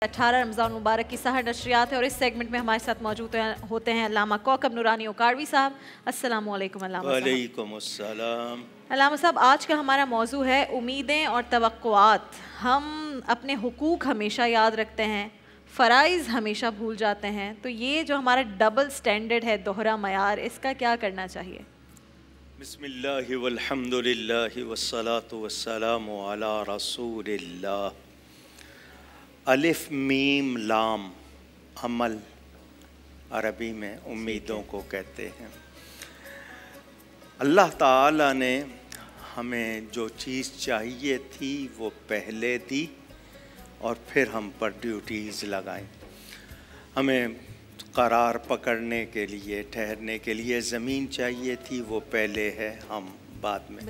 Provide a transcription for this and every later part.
18 रमज़ान मुबारक की सहर नशरियात है और इस सेगमेंट में हमारे साथ मौजूद होते हैं अल्लामा कौकब नूरानी ओकाड़वी साहब। अस्सलामु अलैकुम अल्लामा साहब। वालेकुम अस्सलाम। अल्लामा साहब, आज का हमारा मौजू है उम्मीदें और तवक्कुआत। हम अपने हुकूक हमेशा याद रखते हैं, फ़राइज़ हमेशा भूल जाते हैं, तो ये जो हमारा डबल स्टैंडर्ड है, दोहरा मयार, इसका क्या करना चाहिए? बिस्मिल्लाहि वल्हम्दुलिल्लाहि वस्सलातु वस्सलामु अला रसूलिल्लाह। अलिफ मीम लाम अमल अरबी में उम्मीदों को कहते हैं। अल्लाह ताला ने हमें जो चीज़ चाहिए थी वो पहले दी और फिर हम पर ड्यूटीज़ लगाएं। हमें करार पकड़ने के लिए, ठहरने के लिए ज़मीन चाहिए थी, वो पहले है, हम बाद में।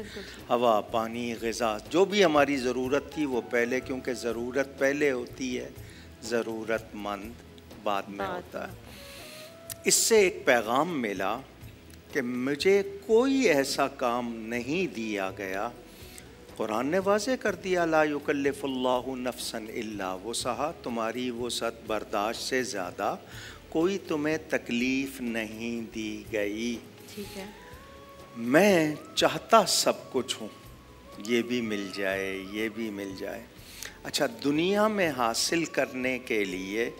हवा, पानी, ग़िज़ा, जो भी हमारी ज़रूरत थी वो पहले, क्योंकि ज़रूरत पहले होती है, ज़रूरतमंद बाद में होता है। इससे एक पैगाम मिला कि मुझे कोई ऐसा काम नहीं दिया गया। कुरान ने वाज़े कर दिया, ला युकल्लिफुल्लाहु नफ्सन इल्ला वुसअहा, तुम्हारी वुसअत बर्दाश्त से ज़्यादा कोई तुम्हें तकलीफ़ नहीं दी गई। ठीक है। मैं चाहता सब कुछ हूँ, ये भी मिल जाए, ये भी मिल जाए। अच्छा, दुनिया में हासिल करने के लिए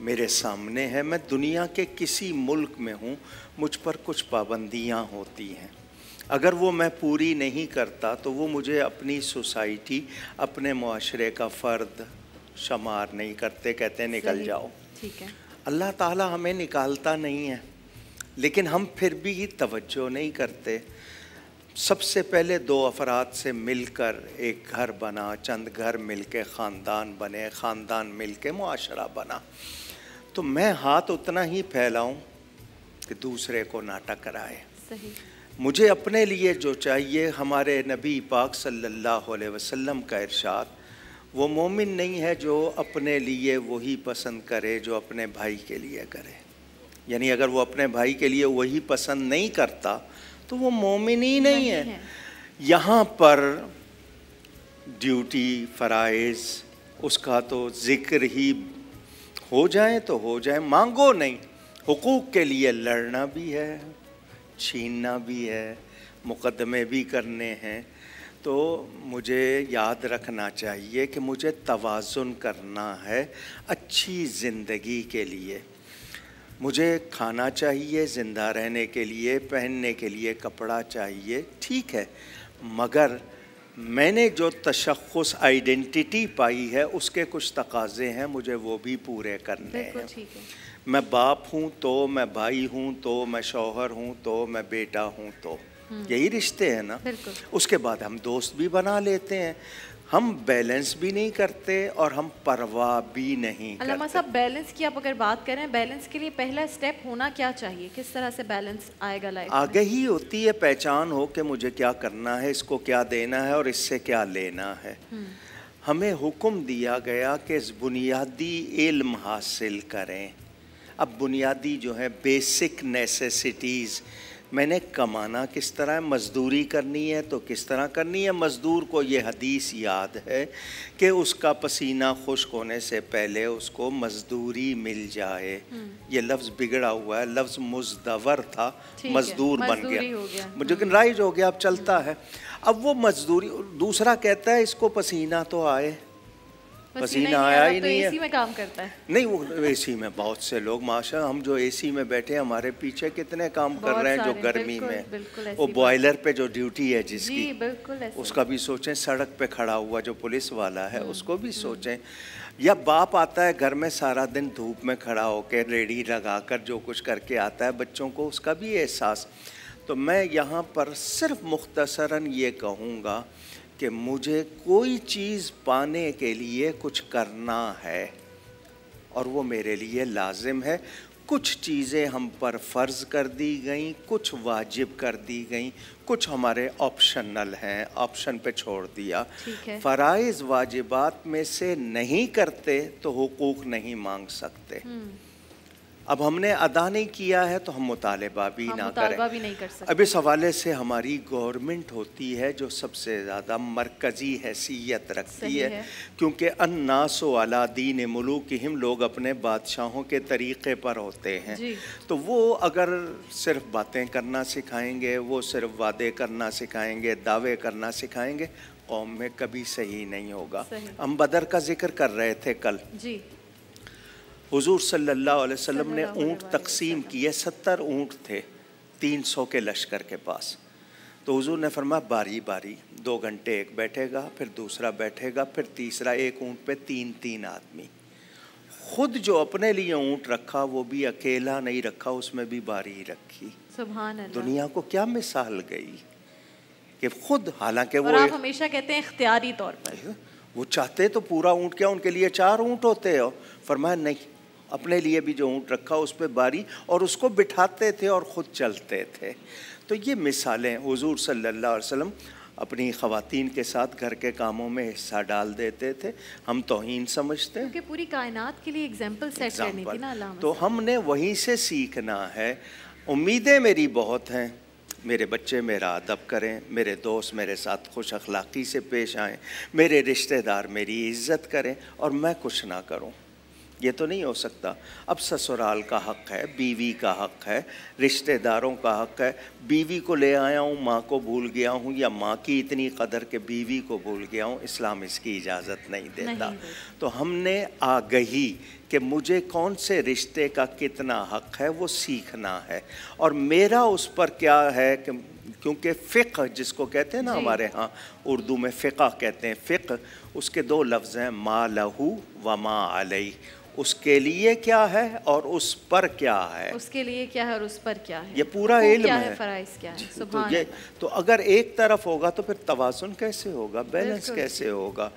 मेरे सामने है, मैं दुनिया के किसी मुल्क में हूँ, मुझ पर कुछ पाबंदियाँ होती हैं। अगर वो मैं पूरी नहीं करता तो वो मुझे अपनी सोसाइटी, अपने मुआशरे का फ़र्द शुमार नहीं करते, कहते हैं निकल जाओ। ठीक है। अल्लाह ताला हमें निकालता नहीं है, लेकिन हम फिर भी तवज्जो नहीं करते। सबसे पहले दो अफराद से मिलकर एक घर बना, चंद घर मिलके ख़ानदान बने, ख़ानदान मिलके मुआशरा बना। तो मैं हाथ उतना ही फैलाऊं कि दूसरे को ना टकराए। सही। मुझे अपने लिए जो चाहिए, हमारे नबी पाक सल्लल्लाहु अलैहि वसल्लम का इरशाद, वो मोमिन नहीं है जो अपने लिए वही पसंद करे जो अपने भाई के लिए करे। यानी अगर वो अपने भाई के लिए वही पसंद नहीं करता तो वो मोमिन ही नहीं है। यहाँ पर ड्यूटी, फ़राइज़, उसका तो ज़िक्र ही हो जाए तो हो जाए, मांगो नहीं। हुकूक के लिए लड़ना भी है, छीनना भी है, मुकदमे भी करने हैं। तो मुझे याद रखना चाहिए कि मुझे तवाज़ुन करना है अच्छी ज़िंदगी के लिए। मुझे खाना चाहिए, ज़िंदा रहने के लिए, पहनने के लिए कपड़ा चाहिए, ठीक है, मगर मैंने जो तशख़्ख़ुस आइडेंटिटी पाई है उसके कुछ तकाज़े हैं, मुझे वो भी पूरे करने हैं। ठीक है। मैं बाप हूँ तो, मैं भाई हूँ तो, मैं शौहर हूँ तो, मैं बेटा हूँ तो, यही रिश्ते हैं ना। उसके बाद हम दोस्त भी बना लेते हैं। हम बैलेंस भी नहीं करते और हम परवाह भी नहीं करते। अल्लामा साहब, बैलेंस की आप अगर बात करें, बैलेंस के लिए पहला स्टेप होना क्या चाहिए? किस तरह से बैलेंस आएगा लाइफ में? आगे ही होती है पहचान हो कि मुझे क्या करना है, इसको क्या देना है और इससे क्या लेना है। हमें हुक्म दिया गया कि इस बुनियादी इल्म हासिल करें। अब बुनियादी जो है बेसिक नेसेसिटीज़, मैंने कमाना किस तरह है, मज़दूरी करनी है तो किस तरह करनी है। मज़दूर को ये हदीस याद है कि उसका पसीना खुश्क होने से पहले उसको मज़दूरी मिल जाए। ये लफ्ज़ बिगड़ा हुआ है, लफ्ज़ मुज़दवर था, मज़दूर बन गया, लेकिन राइज हो गया, अब चलता है। अब वो मज़दूरी, दूसरा कहता है इसको पसीना तो आए, पसीना आया ही नहीं है, एसी में काम करता है। नहीं, वो एसी में बहुत से लोग, माशा, हम जो एसी में बैठे हमारे पीछे कितने काम कर रहे हैं जो गर्मी में। वो बॉयलर पे जो ड्यूटी है जिसकी, उसका भी सोचें। सड़क पे खड़ा हुआ जो पुलिस वाला है उसको भी सोचें। या बाप आता है घर में सारा दिन धूप में खड़ा होकर रेडी लगाकर जो कुछ करके आता है बच्चों को, उसका भी एहसास। तो मैं यहाँ पर सिर्फ मुख्तसरन ये कहूँगा कि मुझे कोई चीज़ पाने के लिए कुछ करना है और वो मेरे लिए लाजिम है। कुछ चीज़ें हम पर फ़र्ज़ कर दी गई, कुछ वाजिब कर दी गई, कुछ हमारे ऑप्शनल हैं, ऑप्शन पे छोड़ दिया। फ़राइज़ वाजिबात में से नहीं करते तो हुकूक नहीं मांग सकते। اب ہم نے ادا نہیں کیا ہے تو ہم مطالبہ بھی نہ کریں. بھی نہیں کر سکتے. اب اس حوالے سے ہماری گورنمنٹ ہوتی ہے جو سب سے زیادہ مرکزی حیثیت رکھتی ہے, کیونکہ الناس علی دین ملوکہم, لوگ اپنے بادشاہوں کے طریقے پر ہوتے ہیں. تو وہ اگر صرف باتیں کرنا سکھائیں گے, وہ صرف وعدے کرنا سکھائیں گے, دعوے کرنا سکھائیں گے, قوم میں کبھی صحیح نہیں ہوگا. ہم بدر کا ذکر کر رہے تھے کل. حضور صلی اللہ علیہ وسلم نے اونٹ تقسیم کیے, 70 اونٹ تھے 300 کے لشکر کے پاس. تو حضور نے فرمایا باری باری 2 گھنٹے ایک بیٹھے گا, پھر دوسرا بیٹھے گا, پھر تیسرا, ایک اونٹ پہ 3 آدمی. خود جو اپنے لیے اونٹ رکھا وہ بھی اکیلا نہیں رکھا, اس میں بھی باری رکھی. سبحان اللہ. دنیا کو کیا مثال گئی کہ خود, حالانکہ وہ آپ ہمیشہ کہتے ہیں اختیاری طور پر, وہ چاہتے تو پورا اونٹ کیا, ان کے لیے 4 اونٹ ہوتے ہو. فرمایا نہیں, اپنے لیے بھی جو اونٹ رکھا اس پہ باری, اور اس کو بٹھاتے تھے اور خود چلتے تھے. تو یہ مثالیں حضور صلی اللہ علیہ وسلم اپنی خواتین کے ساتھ گھر کے کاموں میں حصہ ڈال دیتے تھے. ہم توہین سمجھتے ہیں, کیونکہ پوری کائنات کے لیے ایگزامپل سیٹ کرنی تھی نا علامہ. تو ہم نے وہیں سے سیکھنا ہے. امیدیں میری بہت ہیں, میرے بچے میرا ادب کریں, میرے دوست میرے ساتھ خوش اخلاقی سے پیش آئیں, میرے رشتہ دار میری عزت کریں, اور میں کچھ نہ کروں. یہ تو نہیں ہو سکتا. اب سسرال کا حق ہے, بیوی کا حق ہے, رشتہ داروں کا حق ہے. بیوی کو لے آیا ہوں, ماں کو بھول گیا ہوں, یا ماں کی اتنی قدر کہ بیوی کو بھول گیا ہوں, اسلام اس کی اجازت نہیں دیتا. تو ہم نے آگہی کہ مجھے کون سے رشتے کا کتنا حق ہے وہ سیکھنا ہے, اور میرا اس پر کیا ہے کہ کیونکہ فقہ جس کو کہتے ہیں نا, ہمارے ہاں اردو میں فقہ کہتے ہیں. فقہ اس کے 2 لفظ ہیں, ما لہو و ما علیہ. اس کے لیے کیا ہے اور اس پر کیا ہے. اس کے لیے کیا ہے اور اس پر کیا ہے, یہ پورا علم ہے. فرائض کیا ہے. سبحان اللہ. تو اگر ایک طرف ہوگا تو پھر توازن کیسے ہوگا, بیلنس کیسے ہوگا.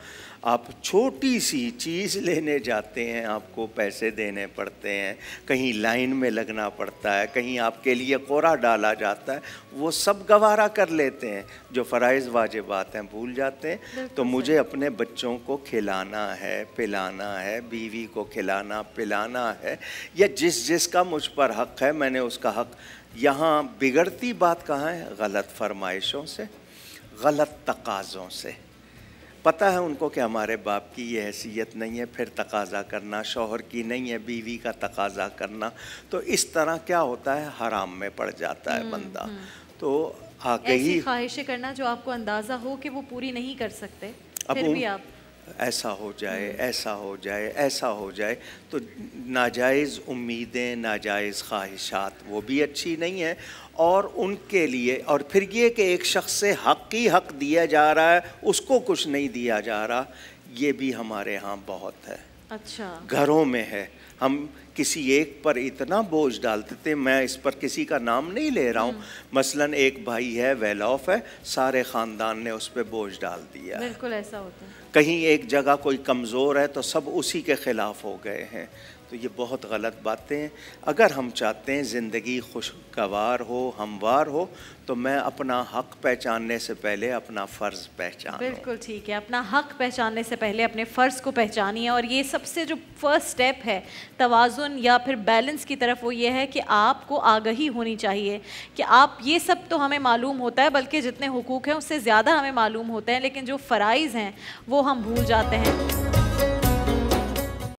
آپ چھوٹی سی چیز لینے جاتے ہیں, آپ کو پیسے دینے پڑتے ہیں, کہیں لائن میں لگنا پڑتا ہے, کہیں آپ کے لیے قرعہ ڈالا جاتا ہے, وہ سب گوارا کر لیتے ہیں. جو فرائض واجبات ہیں بھول جاتے ہیں. تو مجھے اپنے بچوں کو کھلانا ہے, پلانا ہے, بیوی کو کھلانا پلانا ہے, یا جس کا مجھ پر حق ہے میں نے اس کا حق. یہاں بگڑتی بات کہاں ہے؟ غلط فرمائشوں سے, غلط تقاضوں سے. پتہ ہے ان کو کہ ہمارے باپ کی یہ حیثیت نہیں ہے, پھر تقاضا کرنا, شوہر کی نہیں ہے بیوی کا تقاضا کرنا. تو اس طرح کیا ہوتا ہے, حرام میں پڑ جاتا ہے بندہ. تو ایسی خواہشیں کرنا جو آپ کو اندازہ ہو کہ وہ پوری نہیں کر سکتے, پھر بھی آپ ایسا ہو جائے, ایسا ہو جائے, ایسا ہو جائے. تو ناجائز امیدیں, ناجائز خواہشات وہ بھی اچھی نہیں ہیں. اور ان کے لیے, اور پھر یہ کہ ایک شخص سے حق ہی حق دیا جا رہا ہے, اس کو کچھ نہیں دیا جا رہا, یہ بھی ہمارے ہاں بہت ہے. اچھا, گھروں میں ہے. ہم کسی ایک پر اتنا بوجھ ڈالتے تھے, میں اس پر کسی کا نام نہیں لے رہا ہوں, مثلا ایک بھائی ہے, ویل آف ہے, سارے خاندان نے اس پہ بوجھ ڈال دیا. بالکل ایسا ہوتا ہے. کہیں ایک جگہ کوئی کمزور ہے تو سب اسی کے خلاف ہو گئے ہیں. تو یہ بہت غلط باتیں ہیں. اگر ہم چاہتے ہیں زندگی خوشگوار ہو, ہموار ہو, تو میں اپنا حق پہچاننے سے پہلے اپنا فرض پہچانوں. بالکل ٹھیک ہے, اپنا حق پہچاننے سے پہلے اپنے فرض کو پہچانیے. اور یہ سب سے جو فرسٹ سٹیپ ہے توازن یا پھر بیلنس کی طرف, وہ یہ ہے کہ آپ کو آگہی ہونی چاہیے کہ آپ, یہ سب تو ہمیں معلوم ہوتا ہے, بلکہ جتنے حقوق ہیں اس سے زیادہ ہمیں معلوم ہوتے ہیں, لیکن جو فرائض ہیں وہ ہم بھول جاتے ہیں.